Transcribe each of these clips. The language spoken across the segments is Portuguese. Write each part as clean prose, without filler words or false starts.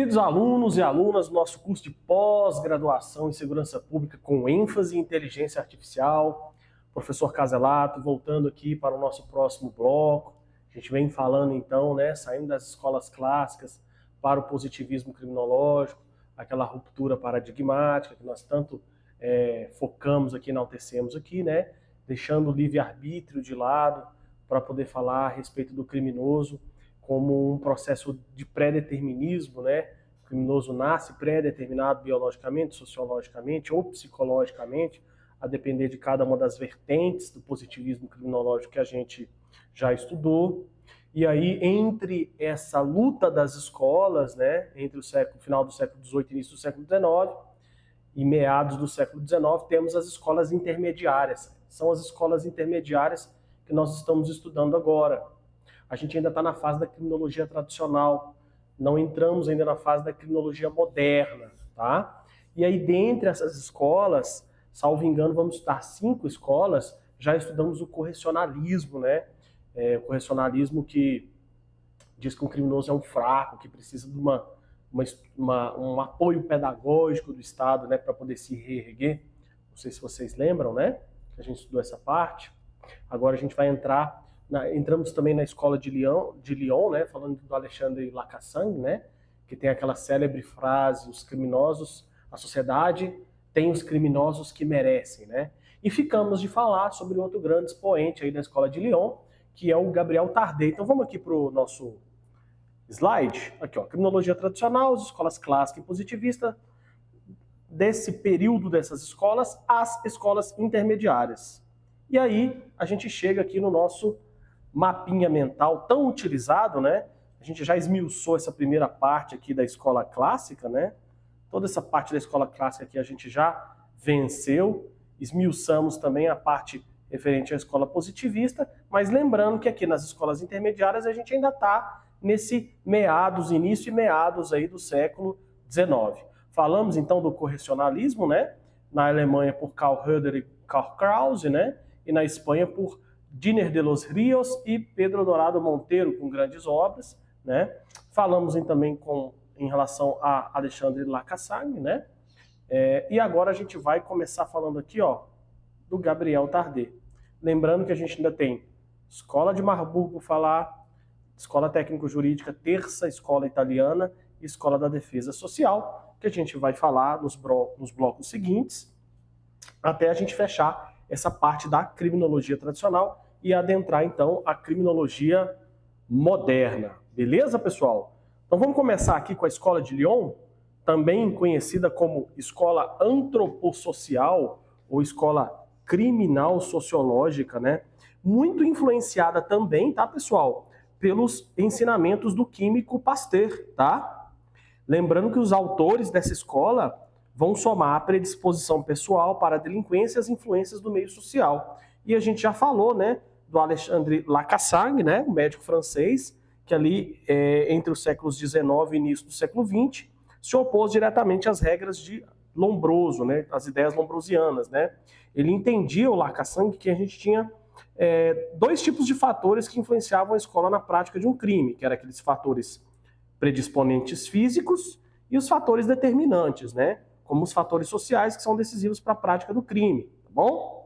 Queridos alunos e alunas do nosso curso de pós-graduação em segurança pública com ênfase em inteligência artificial, professor Caselato, voltando aqui para o nosso próximo bloco. A gente vem falando então, saindo das escolas clássicas para o positivismo criminológico, aquela ruptura paradigmática que nós tanto focamos aqui, enaltecemos aqui, deixando o livre-arbítrio de lado para poder falar a respeito do criminoso como um processo de pré-determinismo, O criminoso nasce pré-determinado biologicamente, sociologicamente ou psicologicamente, a depender de cada uma das vertentes do positivismo criminológico que a gente já estudou. E aí, entre essa luta das escolas, entre o final do século XVIII e início do século XIX e meados do século XIX, temos as escolas intermediárias. São as escolas intermediárias que nós estamos estudando agora. A gente ainda está na fase da criminologia tradicional, não entramos ainda na fase da criminologia moderna, tá? E aí, dentre essas escolas, salvo engano, vamos estudar 5 escolas, já estudamos o correcionalismo, O correcionalismo que diz que um criminoso é um fraco, que precisa de um apoio pedagógico do Estado, para poder se reerguer. Não sei se vocês lembram, que a gente estudou essa parte. Agora a gente vai entramos também na escola de Lyon, falando do Alexandre Lacassagne, que tem aquela célebre frase, a sociedade tem os criminosos que merecem, E ficamos de falar sobre outro grande expoente aí da escola de Lyon, que é o Gabriel Tardet. Então vamos aqui para o nosso slide. Aqui, ó, criminologia tradicional, as escolas clássica e positivista, desse período dessas escolas, as escolas intermediárias. E aí a gente chega aqui no nosso mapinha mental tão utilizado, A gente já esmiuçou essa primeira parte aqui da escola clássica, Toda essa parte da escola clássica aqui a gente já venceu. Esmiuçamos também a parte referente à escola positivista, mas lembrando que aqui nas escolas intermediárias a gente ainda está nesse início e meados aí do século XIX. Falamos então do correcionalismo, Na Alemanha por Karl Herder e Karl Krause, E na Espanha por Giner de los Rios e Pedro Dorado Monteiro, com grandes obras, Falamos também em relação a Alexandre Lacassagne, E agora a gente vai começar falando aqui, do Gabriel Tardet. Lembrando que a gente ainda tem Escola de Marburgo falar, Escola Técnico-Jurídica, Terça Escola Italiana e Escola da Defesa Social, que a gente vai falar nos blocos seguintes, até a gente fechar essa parte da criminologia tradicional e adentrar, então, a criminologia moderna. Beleza, pessoal? Então vamos começar aqui com a Escola de Lyon, também conhecida como Escola Antropossocial ou Escola Criminal Sociológica, Muito influenciada também, tá, pessoal, pelos ensinamentos do químico Pasteur, tá? Lembrando que os autores dessa escola vão somar a predisposição pessoal para a delinquência e as influências do meio social. E a gente já falou, do Alexandre Lacassagne, o médico francês, que ali, entre os séculos XIX e início do século XX, se opôs diretamente às regras de Lombroso, as ideias lombrosianas, Ele entendia, o Lacassagne, que a gente tinha 2 tipos de fatores que influenciavam a escola na prática de um crime, que eram aqueles fatores predisponentes físicos e os fatores determinantes, como os fatores sociais que são decisivos para a prática do crime, tá bom?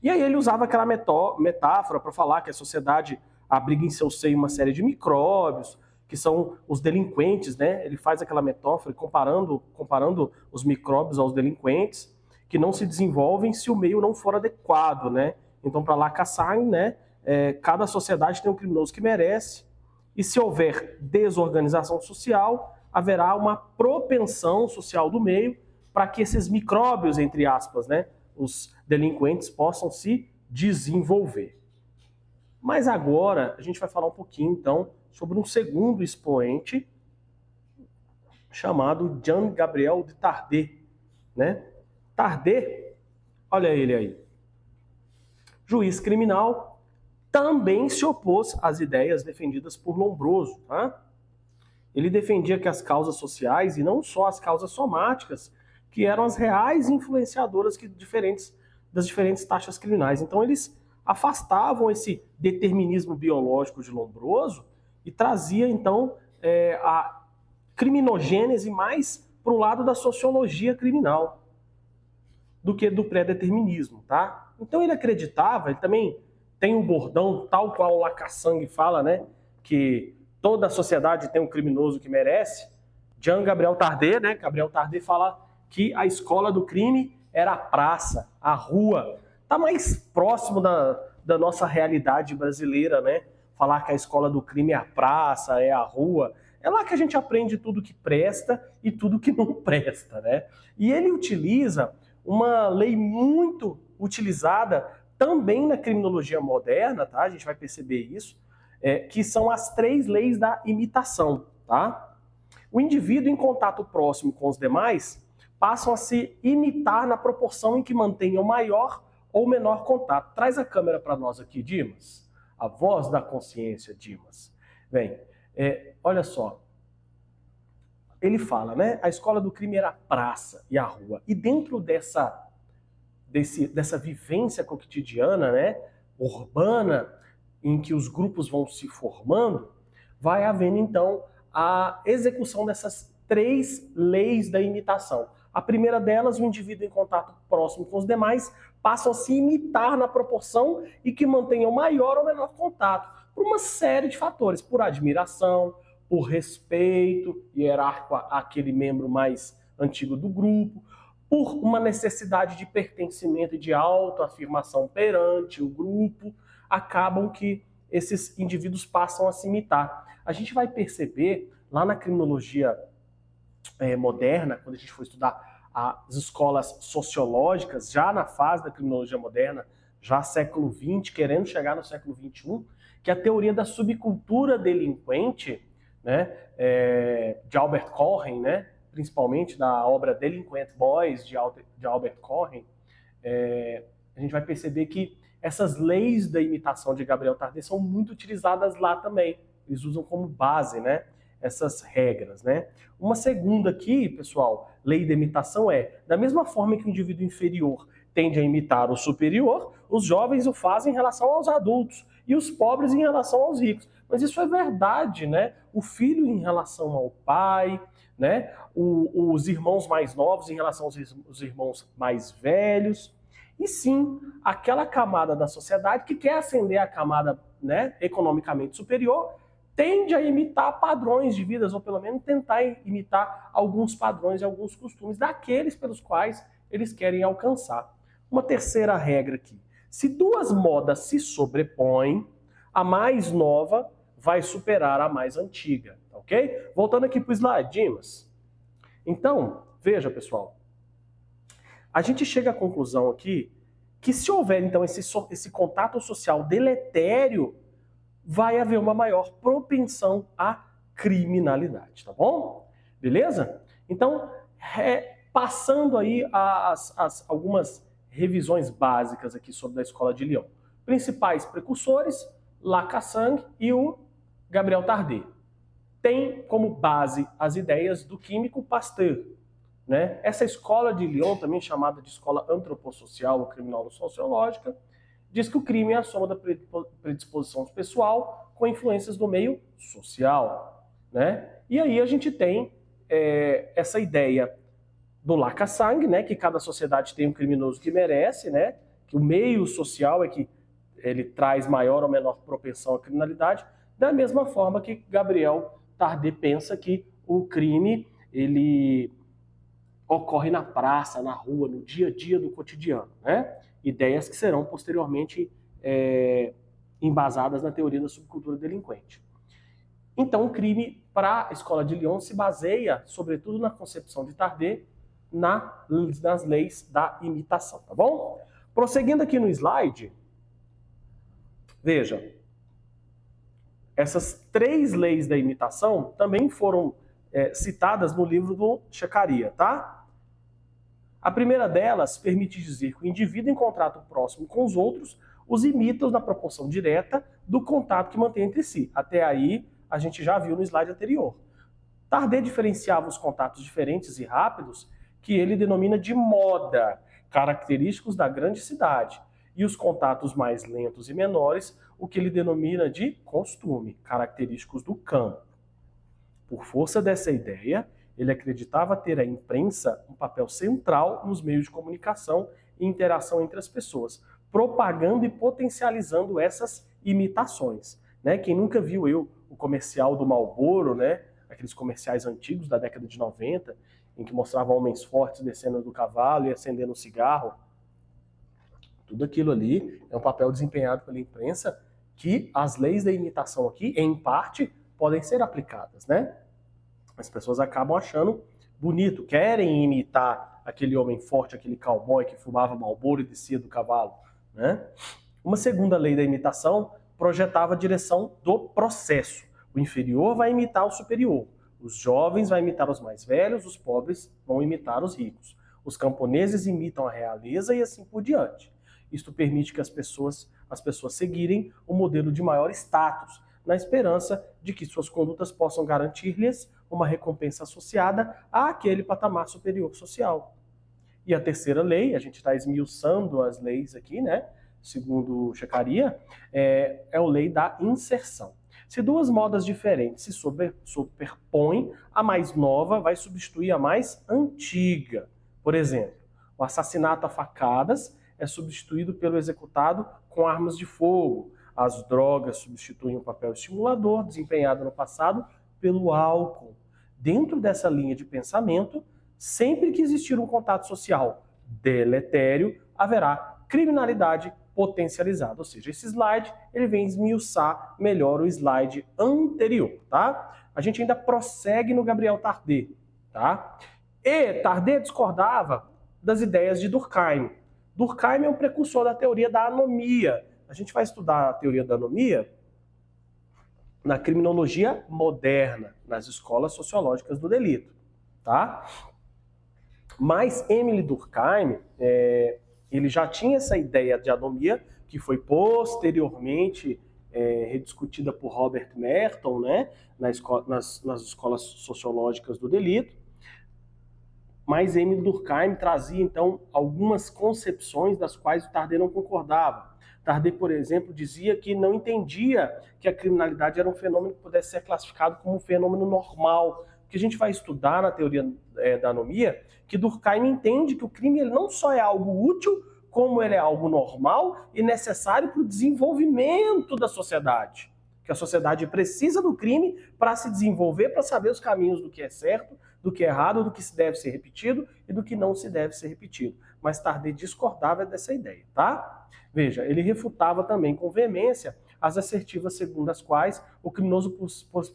E aí ele usava aquela metáfora para falar que a sociedade abriga em seu seio uma série de micróbios, que são os delinquentes, Ele faz aquela metáfora comparando os micróbios aos delinquentes, que não se desenvolvem se o meio não for adequado, Então, para Lacassagne, cada sociedade tem um criminoso que merece, e se houver desorganização social, haverá uma propensão social do meio para que esses micróbios, entre aspas, os delinquentes possam se desenvolver. Mas agora a gente vai falar um pouquinho, então, sobre um segundo expoente chamado Jean Gabriel de Tardet, Tardet, olha ele aí, juiz criminal, também se opôs às ideias defendidas por Lombroso, tá? Ele defendia que as causas sociais, e não só as causas somáticas, que eram as reais influenciadoras das diferentes taxas criminais. Então eles afastavam esse determinismo biológico de Lombroso e trazia, então, criminogênese mais para o lado da sociologia criminal do que do pré-determinismo, tá? Então ele acreditava, ele também tem um bordão, tal qual o Lacassagne fala, né? Que toda a sociedade tem um criminoso que merece. Jean Gabriel Tarde, né? Gabriel Tarde fala que a escola do crime era a praça, a rua. Tá mais próximo da nossa realidade brasileira, né? Falar que a escola do crime é a praça, é a rua. É lá que a gente aprende tudo que presta e tudo que não presta, né? E ele utiliza uma lei muito utilizada também na criminologia moderna, tá? A gente vai perceber isso, que são as 3 leis da imitação, tá? O indivíduo em contato próximo com os demais passam a se imitar na proporção em que mantenham maior ou menor contato. Traz a câmera para nós aqui, Dimas. A voz da consciência, Dimas. Bem, olha só. Ele fala, né? A escola do crime era a praça e a rua. E dentro dessa vivência cotidiana, né? Urbana, em que os grupos vão se formando, vai havendo, então, a execução dessas 3 leis da imitação. A primeira delas, o indivíduo em contato próximo com os demais passam a se imitar na proporção e que mantenham maior ou menor contato, por uma série de fatores, por admiração, por respeito hierárquico àquele membro mais antigo do grupo, por uma necessidade de pertencimento e de autoafirmação perante o grupo, acabam que esses indivíduos passam a se imitar. A gente vai perceber lá na criminologia moderna, quando a gente for estudar as escolas sociológicas, já na fase da criminologia moderna, já século XX, querendo chegar no século XXI, que a teoria da subcultura delinquente, né, de Albert Cohen, né, principalmente da obra Delinquent Boys, de Albert Cohen, a gente vai perceber que essas leis da imitação de Gabriel Tarde são muito utilizadas lá também. Eles usam como base, né, essas regras, né? Uma segunda aqui, pessoal, lei da imitação da mesma forma que o indivíduo inferior tende a imitar o superior, os jovens o fazem em relação aos adultos e os pobres em relação aos ricos. Mas isso é verdade, né? O filho em relação ao pai, né? Os irmãos mais novos em relação aos irmãos mais velhos. E sim, aquela camada da sociedade que quer ascender à camada, né, economicamente superior, tende a imitar padrões de vidas, ou pelo menos tentar imitar alguns padrões e alguns costumes daqueles pelos quais eles querem alcançar. Uma terceira regra aqui. Se 2 modas se sobrepõem, a mais nova vai superar a mais antiga, ok? Voltando aqui para o slide, Dimas. Então, veja, pessoal, a gente chega à conclusão aqui que se houver, então, esse contato social deletério, vai haver uma maior propensão à criminalidade, tá bom? Beleza? Então, passando aí algumas revisões básicas aqui sobre a escola de Lyon. Principais precursores, Lacassagne e o Gabriel Tarde. Tem como base as ideias do químico Pasteur, né? Essa escola de Lyon, também chamada de escola antropossocial ou criminolo-sociológica, diz que o crime é a soma da predisposição pessoal com influências do meio social, né? E aí a gente tem essa ideia do Lacassagne, né? Que cada sociedade tem um criminoso que merece, né? Que o meio social é que ele traz maior ou menor propensão à criminalidade, da mesma forma que Gabriel Tarde pensa que o crime ele ocorre na praça, na rua, no dia a dia do cotidiano, né? Ideias que serão posteriormente embasadas na teoria da subcultura delinquente. Então, o crime para a escola de Lyon se baseia, sobretudo na concepção de Tarde, nas leis da imitação, tá bom? Prosseguindo aqui no slide, veja, essas 3 leis da imitação também foram citadas no livro do Chacaria, tá? A primeira delas permite dizer que o indivíduo em contato próximo com os outros os imita na proporção direta do contato que mantém entre si. Até aí, a gente já viu no slide anterior. Tarde diferenciava os contatos diferentes e rápidos, que ele denomina de moda, característicos da grande cidade, e os contatos mais lentos e menores, o que ele denomina de costume, característicos do campo. Por força dessa ideia, ele acreditava ter a imprensa um papel central nos meios de comunicação e interação entre as pessoas, propagando e potencializando essas imitações. Né? Quem nunca viu o comercial do Marlboro, né? Aqueles comerciais antigos da década de 90, em que mostravam homens fortes descendo do cavalo e acendendo um cigarro, tudo aquilo ali é um papel desempenhado pela imprensa que as leis da imitação aqui, em parte, podem ser aplicadas, né? As pessoas acabam achando bonito, querem imitar aquele homem forte, aquele cowboy que fumava Marlboro e descia do cavalo, né? Uma segunda lei da imitação projetava a direção do processo. O inferior vai imitar o superior, os jovens vão imitar os mais velhos, os pobres vão imitar os ricos. Os camponeses imitam a realeza e assim por diante. Isto permite que as pessoas seguirem o modelo de maior status, na esperança de que suas condutas possam garantir-lhes uma recompensa associada àquele patamar superior social. E a terceira lei, a gente está esmiuçando as leis aqui, né? Segundo Chacaria, é a lei da inserção. Se duas modas diferentes se superpõem, a mais nova vai substituir a mais antiga. Por exemplo, o assassinato a facadas é substituído pelo executado com armas de fogo. As drogas substituem o papel estimulador desempenhado no passado pelo álcool. Dentro dessa linha de pensamento, sempre que existir um contato social deletério, haverá criminalidade potencializada. Ou seja, esse slide ele vem esmiuçar melhor o slide anterior, tá? A gente ainda prossegue no Gabriel Tardet, tá? E Tardet discordava das ideias de Durkheim. Durkheim é um precursor da teoria da anomia. A gente vai estudar a teoria da anomia na criminologia moderna, nas escolas sociológicas do delito, tá? Mas Emile Durkheim, ele já tinha essa ideia de anomia, que foi posteriormente rediscutida por Robert Merton, né, nas escolas sociológicas do delito. Mas Emile Durkheim trazia, então, algumas concepções das quais o Tardet não concordava. Tardet, por exemplo, dizia que não entendia que a criminalidade era um fenômeno que pudesse ser classificado como um fenômeno normal. Porque a gente vai estudar na teoria da anomia que Durkheim entende que o crime ele não só é algo útil, como ele é algo normal e necessário para o desenvolvimento da sociedade. Que a sociedade precisa do crime para se desenvolver, para saber os caminhos do que é certo, do que é errado, do que se deve ser repetido e do que não se deve ser repetido. Mas Tardet discordava dessa ideia, tá? Veja, ele refutava também com veemência as assertivas segundo as quais o criminoso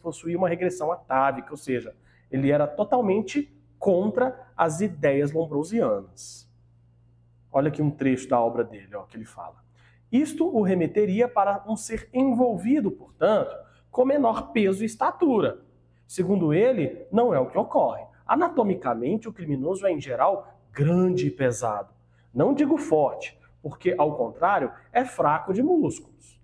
possuía uma regressão atávica, ou seja, ele era totalmente contra as ideias lombrosianas. Olha aqui um trecho da obra dele, ó, que ele fala. Isto o remeteria para um ser envolvido, portanto, com menor peso e estatura. Segundo ele, não é o que ocorre. Anatomicamente, o criminoso é, em geral, grande e pesado. Não digo forte, porque, ao contrário, é fraco de músculos.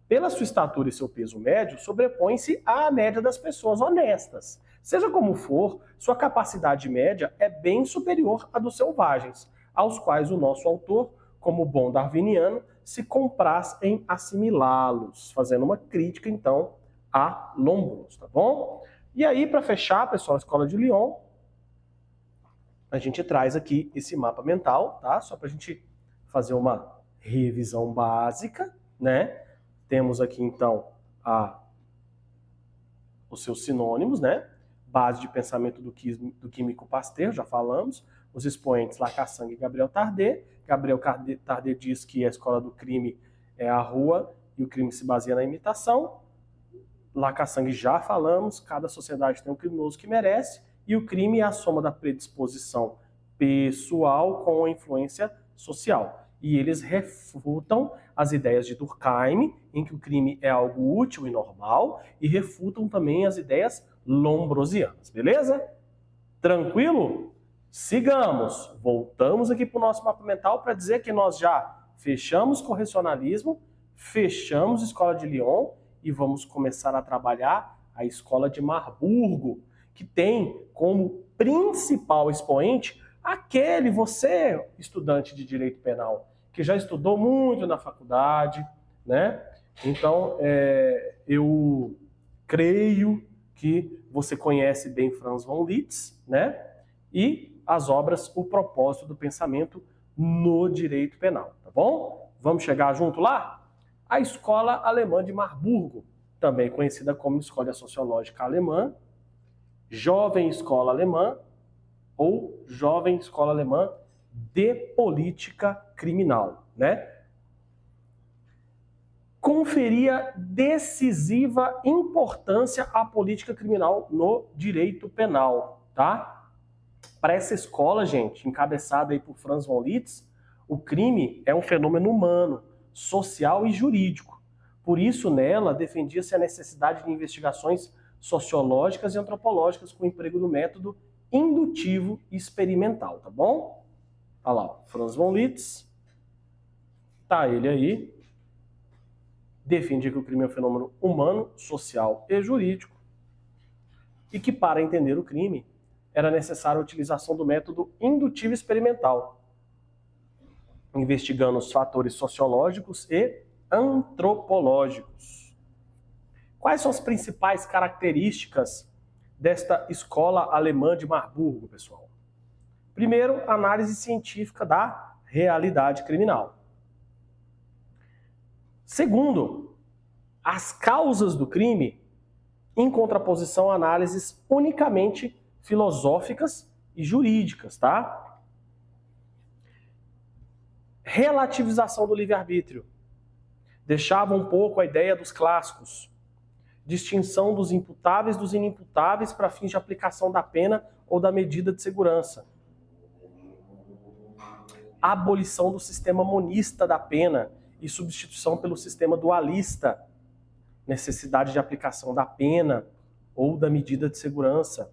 Pela sua estatura e seu peso médio, sobrepõe-se à média das pessoas honestas. Seja como for, sua capacidade média é bem superior à dos selvagens, aos quais o nosso autor, como bom darwiniano, se compraz em assimilá-los, fazendo uma crítica, então, a Lombros, tá bom? E aí, para fechar, pessoal, a Escola de Lyon, a gente traz aqui esse mapa mental, tá? Só para a gente fazer uma revisão básica, né? Temos aqui, então, os seus sinônimos, né? Base de pensamento do químico Pasteur, já falamos. Os expoentes Lacassagne e Gabriel Tardet. Gabriel Tardet diz que a escola do crime é a rua e o crime se baseia na imitação. Lacassagne já falamos, cada sociedade tem um criminoso que merece, e o crime é a soma da predisposição pessoal com a influência social. E eles refutam as ideias de Durkheim, em que o crime é algo útil e normal, e refutam também as ideias lombrosianas, beleza? Tranquilo? Sigamos. Voltamos aqui para o nosso mapa mental para dizer que nós já fechamos correcionalismo, fechamos Escola de Lyon e vamos começar a trabalhar a Escola de Marburgo, que tem como principal expoente aquele, você, estudante de direito penal, que já estudou muito na faculdade, né? Então, eu creio que você conhece bem Franz von Liszt, né? E as obras O Propósito do Pensamento no Direito Penal, tá bom? Vamos chegar junto lá? A Escola Alemã de Marburgo, também conhecida como Escola Sociológica Alemã, Jovem Escola Alemã ou Jovem Escola Alemã de Política Criminal, né? Conferia decisiva importância à política criminal no direito penal, tá? Para essa escola, gente, encabeçada aí por Franz von Liszt, o crime é um fenômeno humano, social e jurídico. Por isso, nela, defendia-se a necessidade de investigações sociológicas e antropológicas com o emprego do método indutivo e experimental, tá bom? Olha lá, Franz von Liszt, tá ele aí, defendia que o crime é um fenômeno humano, social e jurídico e que, para entender o crime, era necessária a utilização do método indutivo experimental, investigando os fatores sociológicos e antropológicos. Quais são as principais características desta escola alemã de Marburgo, pessoal? Primeiro, análise científica da realidade criminal. Segundo, as causas do crime em contraposição a análises unicamente filosóficas e jurídicas, tá? Relativização do livre-arbítrio. Deixava um pouco a ideia dos clássicos. Distinção dos imputáveis dos inimputáveis para fins de aplicação da pena ou da medida de segurança. Abolição do sistema monista da pena e substituição pelo sistema dualista, necessidade de aplicação da pena ou da medida de segurança.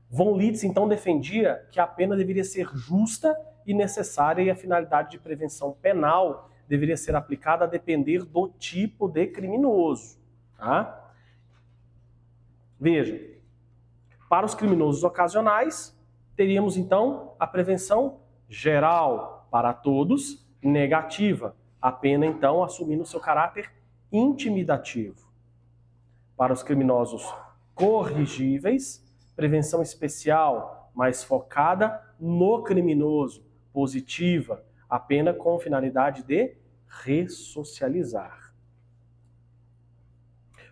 Von Liszt, então, defendia que a pena deveria ser justa e necessária e a finalidade de prevenção penal deveria ser aplicada a depender do tipo de criminoso. Tá? Veja, para os criminosos ocasionais, teríamos, então, a prevenção geral para todos, negativa. A pena, então, assumindo seu caráter intimidativo. Para os criminosos corrigíveis, prevenção especial, mais focada no criminoso, positiva, a pena com finalidade de ressocializar.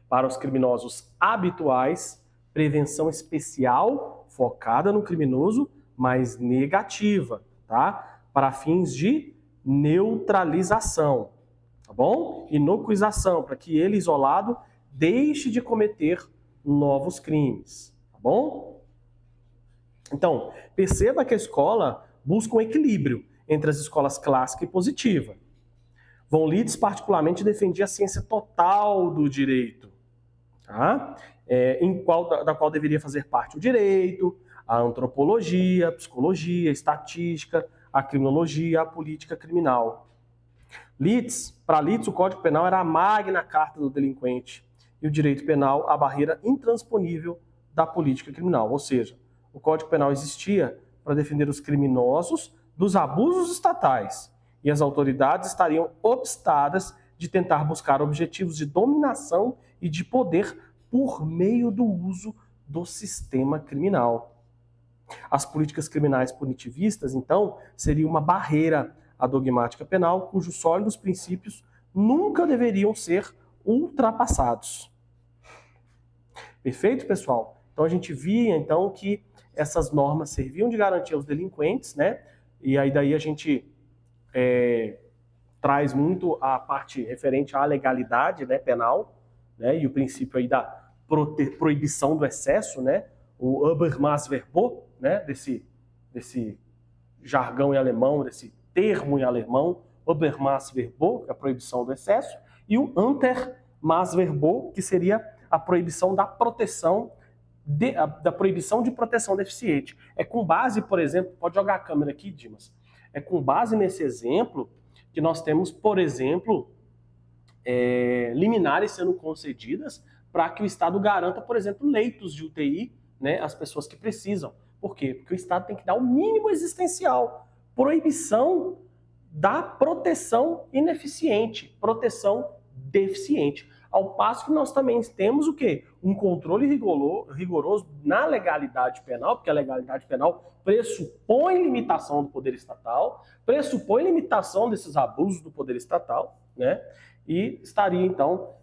Para os criminosos habituais, prevenção especial, focada no criminoso, mas negativa, tá? Para fins de neutralização, tá bom? Inocuização, para que ele, isolado, deixe de cometer novos crimes, tá bom? Então, perceba que a escola busca um equilíbrio entre as escolas clássica e positiva. Von Liszt, particularmente, defendia a ciência total do direito, tá? Da qual deveria fazer parte o direito, a antropologia, a psicologia, a estatística, a criminologia, a política criminal. Para Liszt, o Código Penal era a magna carta do delinquente e o direito penal a barreira intransponível da política criminal. Ou seja, o Código Penal existia para defender os criminosos dos abusos estatais e as autoridades estariam obstadas de tentar buscar objetivos de dominação e de poder por meio do uso do sistema criminal. As políticas criminais punitivistas, então, seriam uma barreira à dogmática penal, cujos sólidos princípios nunca deveriam ser ultrapassados. Perfeito, pessoal? Então a gente via, então, que essas normas serviam de garantia aos delinquentes, né? E aí daí a gente traz muito a parte referente à legalidade, né, penal, né? E o princípio aí da proibição do excesso, né? O Übermaßverbot, né? Desse jargão em alemão, desse termo em alemão, Übermaßverbot, que é a proibição do excesso, e o Untermaßverbot, que seria a proibição da proteção da proibição de proteção deficiente. É com base, por exemplo, pode jogar a câmera aqui, Dimas, é com base nesse exemplo que nós temos, por exemplo, liminares sendo concedidas para que o Estado garanta, por exemplo, leitos de UTI, né, às pessoas que precisam. Por quê? Porque o Estado tem que dar o mínimo existencial. Proibição da proteção ineficiente, proteção deficiente. Ao passo que nós também temos o quê? Um controle rigoroso na legalidade penal, porque a legalidade penal pressupõe limitação do poder estatal, pressupõe limitação desses abusos do poder estatal, né? E estaria, então,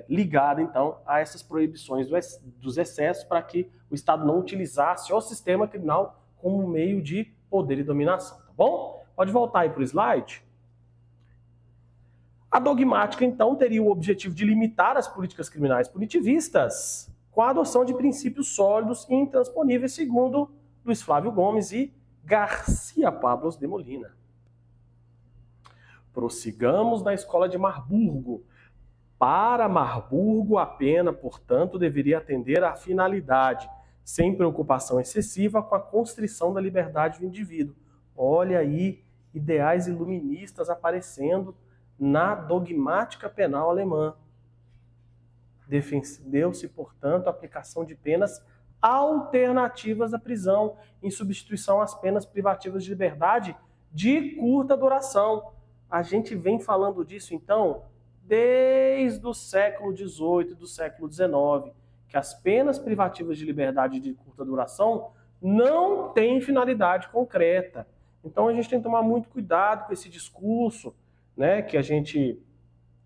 ligado, então, a essas proibições dos excessos para que o Estado não utilizasse o sistema criminal como meio de poder e dominação, tá bom? Pode voltar aí para o slide. A dogmática, então, teria o objetivo de limitar as políticas criminais punitivistas com a adoção de princípios sólidos e intransponíveis, segundo Luiz Flávio Gomes e Garcia Pablos de Molina. Prossigamos na escola de Marburgo. Para Marburgo, a pena, portanto, deveria atender à finalidade, sem preocupação excessiva com a constrição da liberdade do indivíduo. Olha aí, ideais iluministas aparecendo na dogmática penal alemã. Defendeu-se, portanto, a aplicação de penas alternativas à prisão, em substituição às penas privativas de liberdade de curta duração. A gente vem falando disso, então, desde o século XVIII, do século XIX, que as penas privativas de liberdade de curta duração não têm finalidade concreta. Então a gente tem que tomar muito cuidado com esse discurso, né, que a gente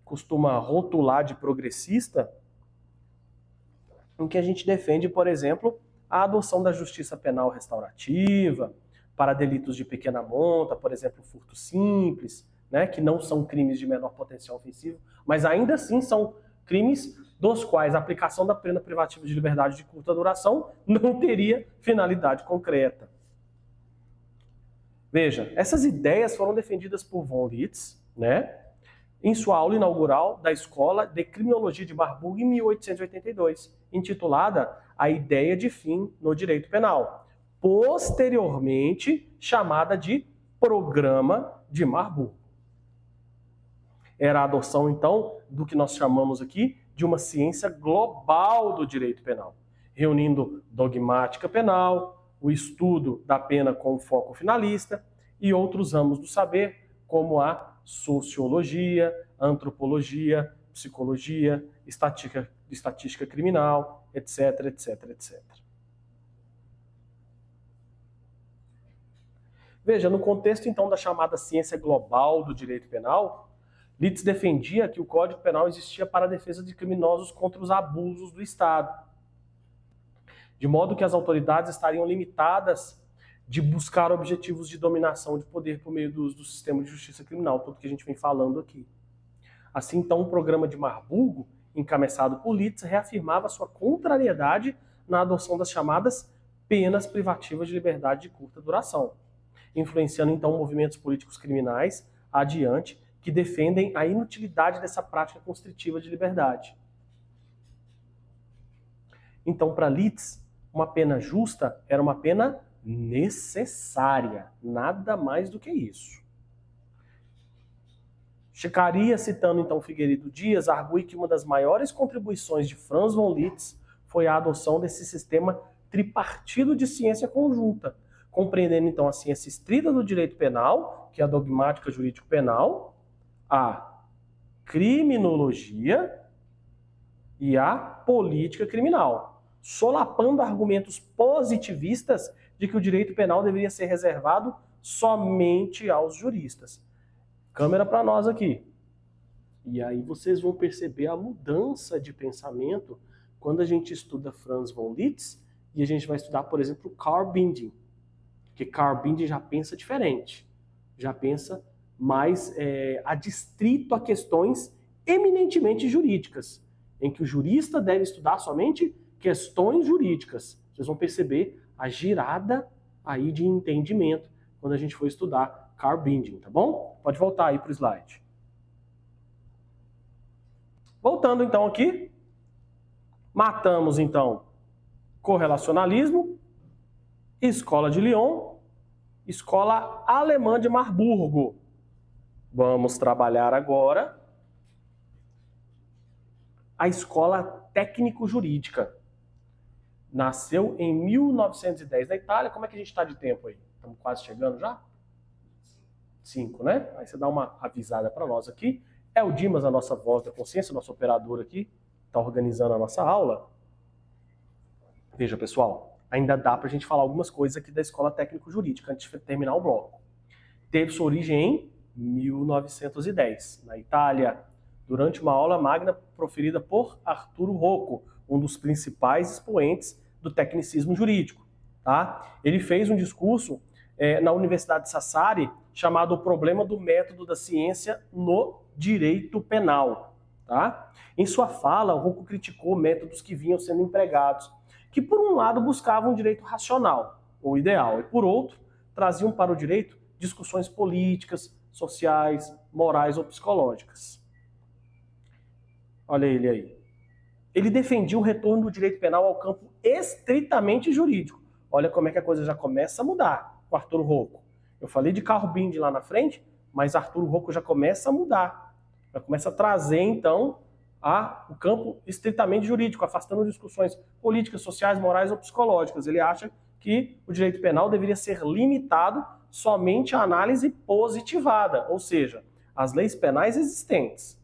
costuma rotular de progressista, em que a gente defende, por exemplo, a adoção da justiça penal restaurativa para delitos de pequena monta, por exemplo, furto simples, né, que não são crimes de menor potencial ofensivo, mas ainda assim são crimes dos quais a aplicação da pena privativa de liberdade de curta duração não teria finalidade concreta. Veja, essas ideias foram defendidas por von Litz, né, em sua aula inaugural da Escola de Criminologia de Marburgo em 1882, intitulada A Ideia de Fim no Direito Penal, posteriormente chamada de Programa de Marburgo. Era a adoção, então, do que nós chamamos aqui de uma ciência global do direito penal, reunindo dogmática penal, o estudo da pena com foco finalista e outros ramos do saber, como a sociologia, antropologia, psicologia, estatística criminal, etc, etc, etc. Veja, no contexto, então, da chamada ciência global do direito penal, Litz defendia que o Código Penal existia para a defesa de criminosos contra os abusos do Estado, de modo que as autoridades estariam limitadas de buscar objetivos de dominação de poder por meio do sistema de justiça criminal, tudo que a gente vem falando aqui. Assim, então, o programa de Marburgo, encabeçado por Litz, reafirmava sua contrariedade na adoção das chamadas penas privativas de liberdade de curta duração, influenciando, então, movimentos políticos criminais adiante que defendem a inutilidade dessa prática constritiva de liberdade. Então, para Litz, uma pena justa era uma pena necessária, nada mais do que isso. Chicaria, citando então Figueiredo Dias, argue que uma das maiores contribuições de Franz von Litz foi a adoção desse sistema tripartido de ciência conjunta, compreendendo então a ciência estrita do direito penal, que é a dogmática jurídico-penal, a criminologia e a política criminal, solapando argumentos positivistas de que o direito penal deveria ser reservado somente aos juristas. Câmera para nós aqui. E aí vocês vão perceber a mudança de pensamento quando a gente estuda Franz von Litz e a gente vai estudar, por exemplo, Carl Binding. Porque Carl Binding já pensa diferente. Já pensa mais adstrito a questões eminentemente jurídicas, em que o jurista deve estudar somente questões jurídicas. Vocês vão perceber a girada aí de entendimento quando a gente for estudar Carl Binding, tá bom? Pode voltar aí para o slide. Voltando então aqui, matamos então correlacionalismo, escola de Lyon, escola alemã de Marburgo. Vamos trabalhar agora a escola técnico-jurídica. Nasceu em 1910 na Itália. Como é que a gente está de tempo aí? Estamos quase chegando já? 5, né? Aí você dá uma avisada para nós aqui. É o Dimas, a nossa voz da consciência, nosso operador aqui, está organizando a nossa aula. Veja, pessoal, ainda dá para a gente falar algumas coisas aqui da Escola Técnico-Jurídica antes de terminar o bloco. Teve sua origem em 1910, na Itália, durante uma aula magna proferida por Arturo Rocco, um dos principais expoentes do tecnicismo jurídico. Tá? Ele fez um discurso na Universidade de Sassari chamado O Problema do Método da Ciência no Direito Penal. Tá? Em sua fala, o Rocco criticou métodos que vinham sendo empregados, que por um lado buscavam um direito racional, ou ideal, e por outro, traziam para o direito discussões políticas, sociais, morais ou psicológicas. Olha ele aí. Ele defendia o retorno do direito penal ao campo estritamente jurídico. Olha como é que a coisa já começa a mudar com Arturo Rocco. Eu falei de Carl Bindi lá na frente, mas Arturo Rocco já começa a mudar. Já começa a trazer, então, o campo estritamente jurídico, afastando discussões políticas, sociais, morais ou psicológicas. Ele acha que o direito penal deveria ser limitado somente à análise positivada, ou seja, as leis penais existentes.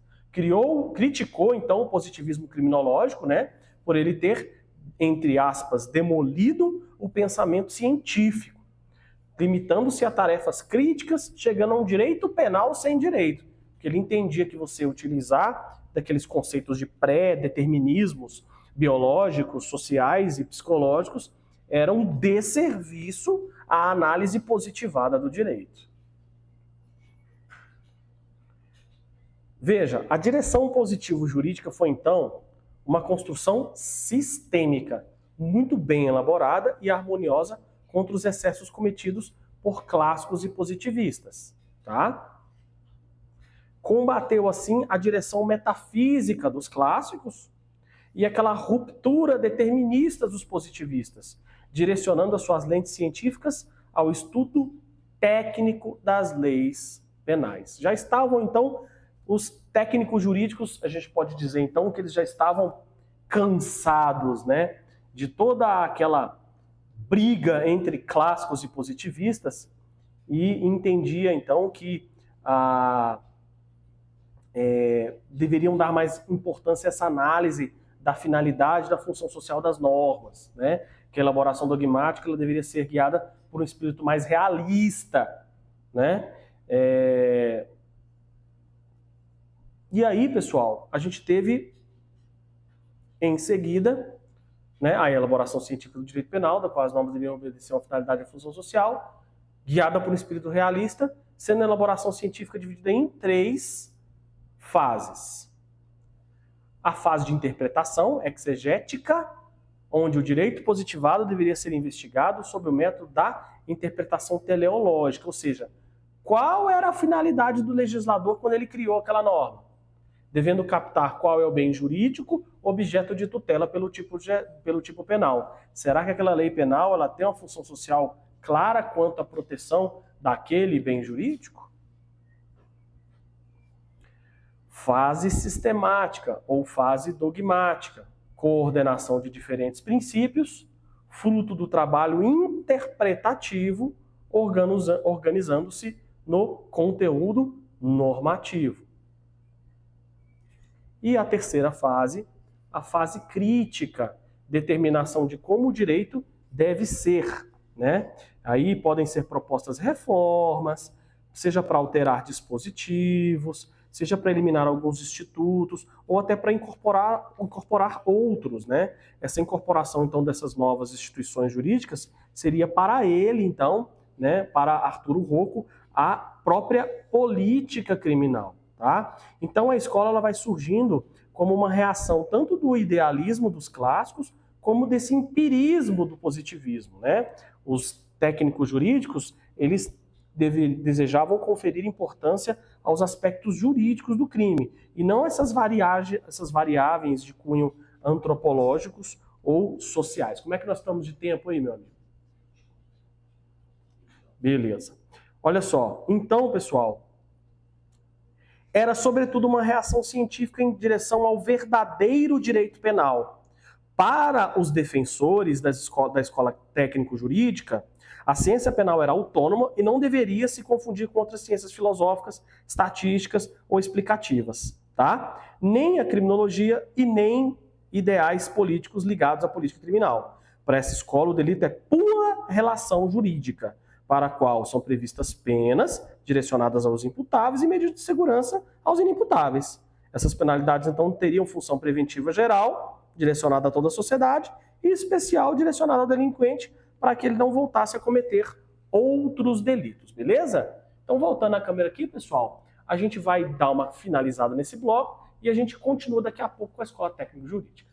Criticou, então, o positivismo criminológico, né, por ele ter, entre aspas, demolido o pensamento científico, limitando-se a tarefas críticas, chegando a um direito penal sem direito, porque ele entendia que você utilizar daqueles conceitos de pré-determinismos biológicos, sociais e psicológicos era um desserviço à análise positivada do direito. Veja, a direção positivo-jurídica foi, então, uma construção sistêmica, muito bem elaborada e harmoniosa contra os excessos cometidos por clássicos e positivistas. Tá? Combateu, assim, a direção metafísica dos clássicos e aquela ruptura determinista dos positivistas, direcionando as suas lentes científicas ao estudo técnico das leis penais. Já estavam, então, os técnicos jurídicos, a gente pode dizer, então, que eles já estavam cansados, né, de toda aquela briga entre clássicos e positivistas e entendia, então, que deveriam dar mais importância a essa análise da finalidade da função social das normas, né? Que a elaboração dogmática ela deveria ser guiada por um espírito mais realista, né? E aí, pessoal, a gente teve em seguida, né, a elaboração científica do direito penal, da qual as normas deveriam obedecer a uma finalidade e a função social, guiada por um espírito realista, sendo a elaboração científica dividida em 3 fases. A fase de interpretação, exegética, onde o direito positivado deveria ser investigado sob o método da interpretação teleológica, ou seja, qual era a finalidade do legislador quando ele criou aquela norma? Devendo captar qual é o bem jurídico, objeto de tutela pelo tipo penal. Será que aquela lei penal ela tem uma função social clara quanto à proteção daquele bem jurídico? Fase sistemática ou fase dogmática, coordenação de diferentes princípios, fruto do trabalho interpretativo, organizando-se no conteúdo normativo. E a terceira fase, a fase crítica, determinação de como o direito deve ser, né? Aí podem ser propostas reformas, seja para alterar dispositivos, seja para eliminar alguns institutos, ou até para incorporar outros, né? Essa incorporação, então, dessas novas instituições jurídicas seria para ele, então, né, para Arturo Rocco, a própria política criminal, tá? Então, a escola ela vai surgindo como uma reação tanto do idealismo dos clássicos, como desse empirismo do positivismo, né? Os técnicos jurídicos, eles desejavam conferir importância aos aspectos jurídicos do crime, e não essas variáveis de cunho antropológicos ou sociais. Como é que nós estamos de tempo aí, meu amigo? Beleza. Olha só, então, pessoal, era sobretudo uma reação científica em direção ao verdadeiro direito penal, Para os defensores da escola técnico-jurídica, a ciência penal era autônoma e não deveria se confundir com outras ciências filosóficas, estatísticas ou explicativas, tá? Nem a criminologia e nem ideais políticos ligados à política criminal. Para essa escola, o delito é pura relação jurídica, para a qual são previstas penas direcionadas aos imputáveis e medidas de segurança aos inimputáveis. Essas penalidades, então, teriam função preventiva geral, direcionada a toda a sociedade, e especial, direcionada ao delinquente, para que ele não voltasse a cometer outros delitos, beleza? Então, voltando à câmera aqui, pessoal, a gente vai dar uma finalizada nesse bloco e a gente continua daqui a pouco com a Escola Técnico Jurídica.